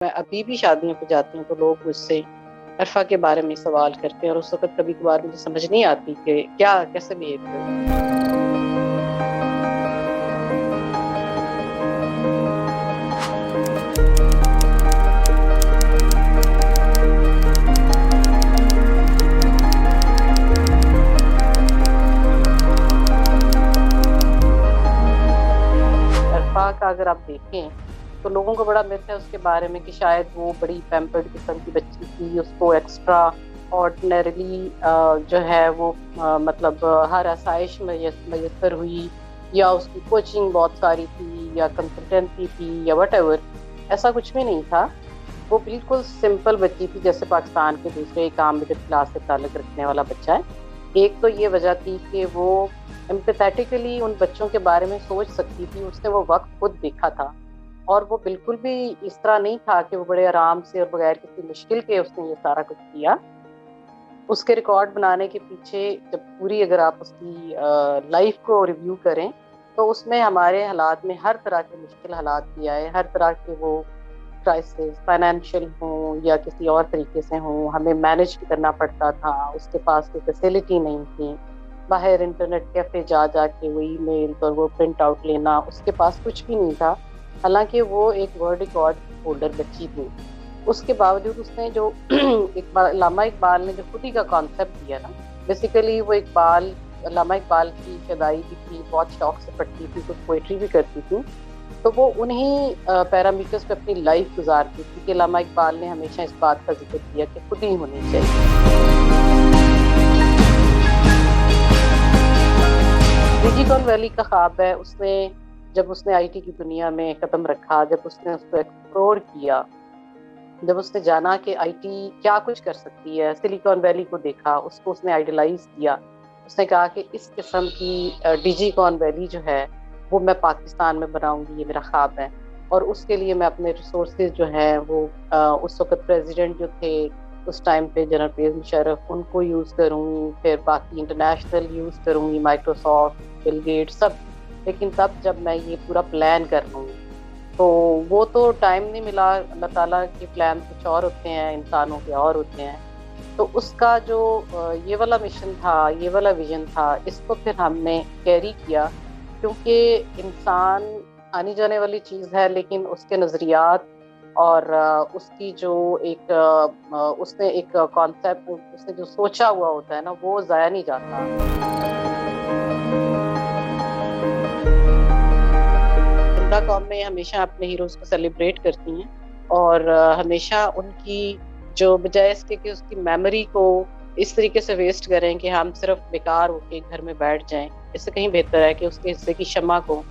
میں ابھی بھی شادیوں پہ جاتی ہوں تو لوگ مجھ سے عرفا کے بارے میں سوال کرتے ہیں، اور اس وقت کبھی کبھار مجھے سمجھ نہیں آتی کہ کیا کیسے بہیو کروں۔ عرفا کا اگر آپ دیکھیں تو لوگوں کو بڑا مت ہے اس کے بارے میں کہ شاید وہ بڑی پیمپرڈ قسم کی بچی تھی، اس کو ایکسٹرا آرڈنریلی جو ہے وہ مطلب ہر آسائش میسر ہوئی، یا اس کی کوچنگ بہت ساری تھی، یا کنسلٹنسی تھی، یا وٹ ایور۔ ایسا کچھ بھی نہیں تھا، وہ بالکل سمپل بچی تھی جیسے پاکستان کے دوسرے ایک عام مڈل کلاس سے تعلق رکھنے والا بچہ ہے۔ ایک تو یہ وجہ تھی کہ وہ ایمپیتھیٹیکلی ان بچوں کے بارے میں سوچ سکتی تھی، اس نے وہ وقت خود دیکھا تھا، اور وہ بالکل بھی اس طرح نہیں تھا کہ وہ بڑے آرام سے اور بغیر کسی مشکل کے اس نے یہ سارا کچھ کیا۔ اس کے ریکارڈ بنانے کے پیچھے جب پوری اگر آپ اس کی لائف کو ریویو کریں تو اس میں ہمارے حالات میں ہر طرح کے مشکل حالات بھی آئے، ہر طرح کے وہ کرائسس، فائنینشیل ہوں یا کسی اور طریقے سے ہوں، ہمیں مینج کرنا پڑتا تھا۔ اس کے پاس کوئی فیسلٹی نہیں تھی، باہر انٹرنیٹ کیفے جا کے وہ ای میل اور وہ پرنٹ آؤٹ لینا، اس کے پاس کچھ بھی نہیں تھا، حالانکہ وہ ایک ورلڈ ریکارڈ ہولڈر بچی تھی۔ اس کے باوجود اس نے جو علامہ اقبال نے جو خودی کا کانسیپٹ دیا نا، بیسیکلی وہ اقبال، علامہ اقبال کی شدائی بھی تھی، بہت شوق سے پڑھتی تھی، کچھ پوئٹری بھی کرتی تھی، تو وہ انہی پیرامیٹرز پہ اپنی لائف گزارتی تھی کہ علامہ اقبال نے ہمیشہ اس بات کا ذکر کیا کہ خود ہی ہونی چاہیے۔ ڈیجیکون ویلی کا خواب ہے، اس نے جب اس نے آئی ٹی کی دنیا میں قدم رکھا، جب اس نے اس کو ایکسپلور کیا، جب اس نے جانا کہ آئی ٹی کیا کچھ کر سکتی ہے، سلیکون ویلی کو دیکھا، اس کو اس نے آئیڈیلائز کیا، اس نے کہا کہ اس قسم کی ڈیجی کون ویلی جو ہے وہ میں پاکستان میں بناؤں گی، یہ میرا خواب ہے، اور اس کے لیے میں اپنے ریسورسز جو ہیں وہ اس وقت پریزیڈنٹ جو تھے اس ٹائم پہ جنرل پرویز مشرف، ان کو یوز کروں گی، پھر باقی انٹرنیشنل یوز کروں گی، مائکروسافٹ، بل گیٹ سب، لیکن تب جب میں یہ پورا پلان کر لوں گی۔ تو وہ تو ٹائم نہیں ملا، اللہ تعالیٰ کے پلان کچھ اور ہوتے ہیں، انسانوں کے اور ہوتے ہیں۔ تو اس کا جو یہ والا مشن تھا، یہ والا ویژن تھا، اس کو پھر ہم نے کیری کیا، کیونکہ انسان آنی جانے والی چیز ہے، لیکن اس کے نظریات اور اس کی جو ایک اس نے ایک کانسیپٹ، اس نے جو سوچا ہوا ہوتا ہے نا، وہ ضائع نہیں جاتا۔ زندہ قوم میں ہمیشہ اپنے ہیروز کو سیلیبریٹ کرتی ہیں، اور ہمیشہ ان کی جو بجائے اس کے کہ اس کی میموری کو اس طریقے سے ویسٹ کریں کہ ہم صرف بیکار ہو کے گھر میں بیٹھ جائیں، اس سے کہیں بہتر ہے کہ اس کے حصے کی شمع کو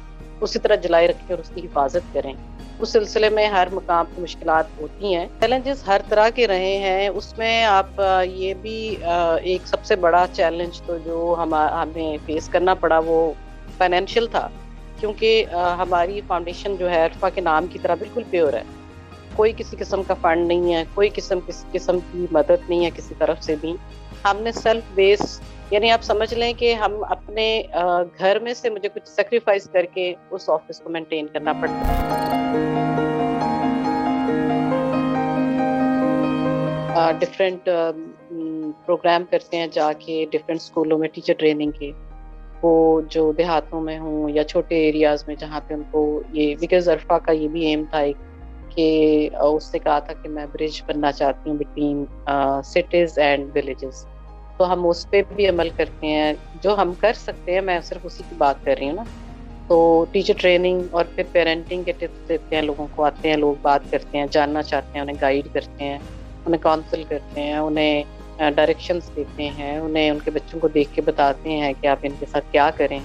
اسی طرح جلائے رکھیں اور اس کی حفاظت کریں۔ اس سلسلے میں ہر مقام پہ مشکلات ہوتی ہیں، چیلنجز ہر طرح کے رہے ہیں، اس میں آپ یہ بھی ایک سب سے بڑا چیلنج تو جو ہمیں فیس کرنا پڑا وہ فائنینشیل تھا، کیونکہ ہماری فاؤنڈیشن جو ہے عرفا کے نام کی طرح بالکل پیور ہے، کوئی کسی قسم کا فنڈ نہیں ہے، کوئی کسی قسم کی مدد نہیں ہے کسی طرف سے بھی۔ ہم نے سیلف بیس، یعنی آپ سمجھ لیں کہ ہم اپنے گھر میں سے مجھے کچھ سیکریفائس کر کے اس آفس کو مینٹین کرنا پڑتا ہے۔ ڈفرینٹ پروگرام کرتے ہیں جا کے ڈفرینٹ اسکولوں میں ٹیچر ٹریننگ کے، وہ جو دیہاتوں میں ہوں یا چھوٹے ایریاز میں جہاں پہ ان کو یہ، بیکاز عرفا کا یہ بھی ایم تھا کہ اس نے کہا تھا کہ میں برج بننا چاہتی ہوں بٹوین سٹیز اینڈ ولیجز، تو ہم اس پہ بھی عمل کرتے ہیں جو ہم کر سکتے ہیں، میں صرف اسی کی بات کر رہی ہوں نا۔ تو ٹیچر ٹریننگ اور پھر پیرنٹنگ کے ٹپس دیتے ہیں لوگوں کو، آتے ہیں لوگ، بات کرتے ہیں، جاننا چاہتے ہیں، انہیں گائیڈ کرتے ہیں، انہیں کاؤنسل کرتے ہیں، انہیں ڈائریکشنز دیتے ہیں، انہیں ان کے بچوں کو دیکھ کے بتاتے ہیں کہ آپ ان کے ساتھ کیا کریں،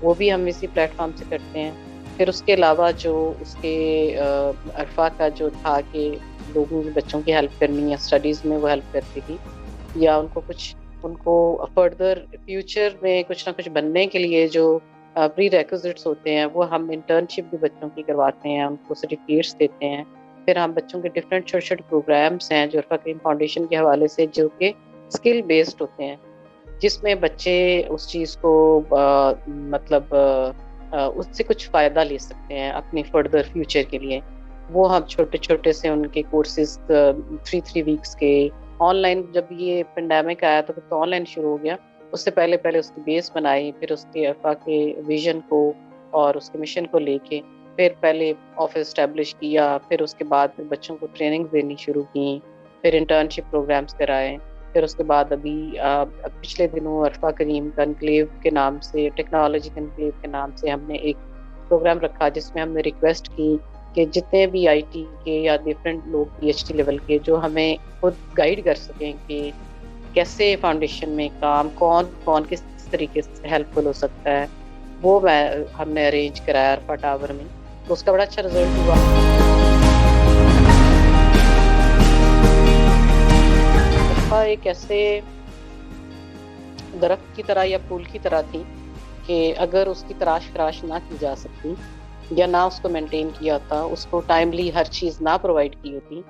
وہ بھی ہم اسی پلیٹ فارم سے کرتے ہیں۔ پھر اس کے علاوہ جو اس کے عرفا کا جو تھا کہ لوگوں کے بچوں کی ہیلپ کرنی ہے، اسٹڈیز میں وہ ہیلپ کرتی تھی، یا ان کو فردر فیوچر میں کچھ نہ کچھ بننے کے لیے جو پری ریکوزٹس ہوتے ہیں وہ ہم انٹرنشپ بھی بچوں کی کرواتے ہیں، ان کو سرٹیفکیٹس دیتے ہیں۔ پھر ہم بچوں کے ڈفرینٹ چھوٹے چھوٹے پروگرامس ہیں جو عرفا کریم فاؤنڈیشن کے حوالے سے، جو کہ اسکل بیسڈ ہوتے ہیں، جس میں بچے اس چیز کو مطلب اس سے کچھ فائدہ لے سکتے ہیں اپنی فردر فیوچر کے لیے۔ وہ ہم چھوٹے چھوٹے سے ان کے کورسز 3 ویکس کے آن لائن، جب یہ پینڈیمک آیا تو آن لائن شروع ہو گیا. اس سے پہلے اس کی بیس بنائی، پھر اس کے عرفا کے ویژن کو اور اس کے مشن کو لے کے پھر پہلے آفس اسٹیبلش کیا، پھر اس کے بعد بچوں کو ٹریننگ دینی شروع کی، پھر انٹرنشپ پروگرامس کرائے. پھر اس کے بعد ابھی پچھلے دنوں عرفا کریم کنکلیو کے نام سے، ٹیکنالوجی کنکلیو کے نام سے ہم نے ایک پروگرام رکھا جس میں ہم نے ریکویسٹ کی کہ جتنے بھی آئی ٹی کے یا ڈفرینٹ لوگ پی ایچ ڈی لیول کے جو ہمیں خود گائیڈ کر سکیں کہ کیسے فاؤنڈیشن میں کام کون کس طریقے سے ہیلپ فل ہو سکتا ہے، وہ ہم نے ارینج کرایا عرفا ٹاور میں. تو اس کا بڑا اچھا رزلٹ ہوا. عرفا ایک ایسے درخت کی طرح یا پھول کی طرح تھی کہ اگر اس کی تراش خراش نہ کی جا سکتی یا نہ اس کو مینٹین کیا ہوتا، اس کو ٹائملی ہر چیز نہ پرووائڈ کی ہوتی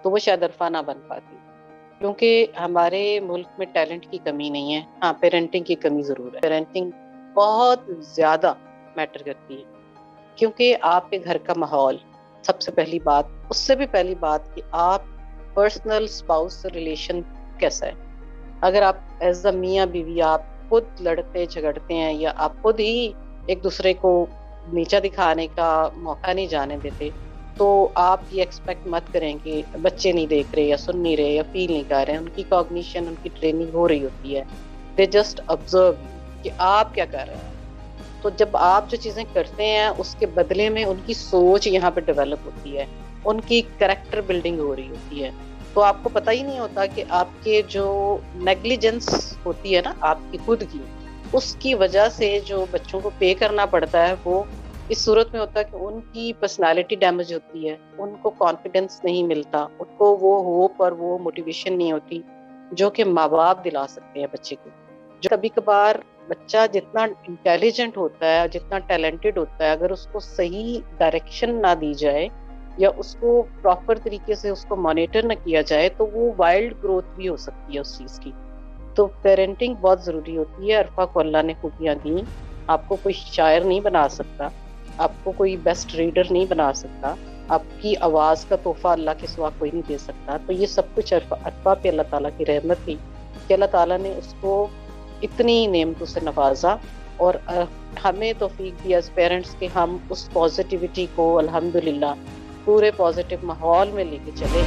تو وہ شاید عرفا نہ بن پاتی. کیونکہ ہمارے ملک میں ٹیلنٹ کی کمی نہیں ہے، ہاں پیرنٹنگ کی کمی ضرور ہے. پیرنٹنگ بہت زیادہ میٹر کرتی ہے، کیونکہ آپ کے گھر کا ماحول سب سے پہلی بات، اس سے بھی پہلی بات کہ آپ پرسنل اسپاؤس ریلیشن کیسا ہے. اگر آپ ایز اے میاں بیوی آپ خود لڑتے جھگڑتے ہیں یا آپ خود ہی ایک دوسرے کو نیچا دکھانے کا موقع نہیں جانے دیتے، تو آپ یہ ایکسپیکٹ مت کریں کہ بچے نہیں دیکھ رہے یا سن نہیں رہے یا فیل نہیں کر رہے. ان کی کوگنیشن، ان کی ٹریننگ ہو رہی ہوتی ہے. دے جسٹ آبزرو کہ آپ کیا کر رہے ہیں. تو جب آپ جو چیزیں کرتے ہیں اس کے بدلے میں ان کی سوچ یہاں پہ ڈیولپ ہوتی ہے، ان کی کریکٹر بلڈنگ ہو رہی ہوتی ہے. تو آپ کو پتہ ہی نہیں ہوتا کہ آپ کے جو نیگلیجنس ہوتی ہے نا آپ کی خود کی، اس کی وجہ سے جو بچوں کو پے کرنا پڑتا ہے وہ اس صورت میں ہوتا ہے کہ ان کی پرسنالٹی ڈیمیج ہوتی ہے، ان کو کانفیڈنس نہیں ملتا، ان کو وہ ہوپ اور وہ موٹیویشن نہیں ہوتی جو کہ ماں باپ دلا سکتے ہیں بچے کو. جو کبھی کبھار بچہ جتنا انٹیلیجنٹ ہوتا ہے، جتنا ٹیلنٹڈ ہوتا ہے، اگر اس کو صحیح ڈائریکشن نہ دی جائے یا اس کو پراپر طریقے سے اس کو مانیٹر نہ کیا جائے تو وہ وائلڈ گروتھ بھی ہو سکتی ہے اس چیز کی. تو پیرنٹنگ بہت ضروری ہوتی ہے. عرفا کو اللہ نے خوبیاں دیں. آپ کو کوئی شاعر نہیں بنا سکتا، آپ کو کوئی بیسٹ ریڈر نہیں بنا سکتا، آپ کی آواز کا تحفہ اللہ کے سوا کوئی نہیں دے سکتا. تو یہ سب کچھ عرفا پہ اللہ تعالیٰ کی رحمت تھی کہ اللہ تعالیٰ نے اس کو اتنی نعمتوں سے نوازا اور ہمیں توفیق دی ایز پیرنٹس کہ ہم اس پازیٹیوٹی کو الحمدللہ پورے پازیٹیو ماحول میں لے کے چلے.